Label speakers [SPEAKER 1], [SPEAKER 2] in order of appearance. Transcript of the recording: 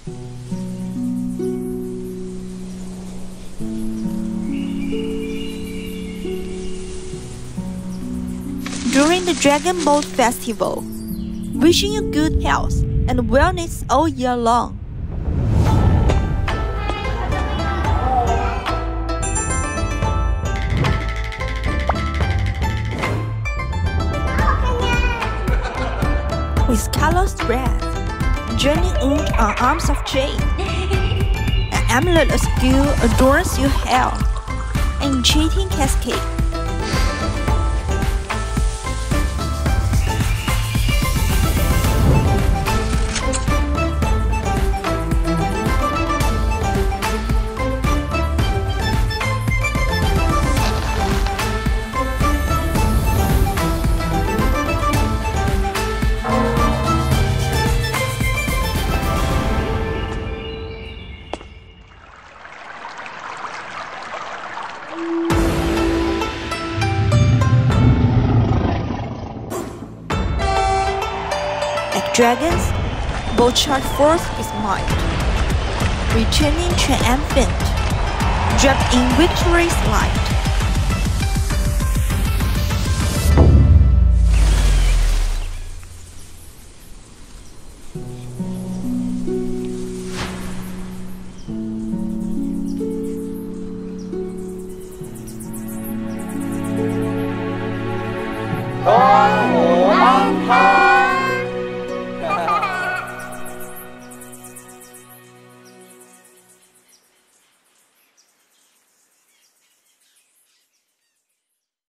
[SPEAKER 1] During the Dragon Boat Festival, wishing you good health and wellness all year long. With colors red, journey wound on arms of jade. An amulet of skill adorns your health, an enchanting cascade. Like dragons, both charge forth with might, returning triumphant, draped in victory's light.
[SPEAKER 2] Con hổ mang thai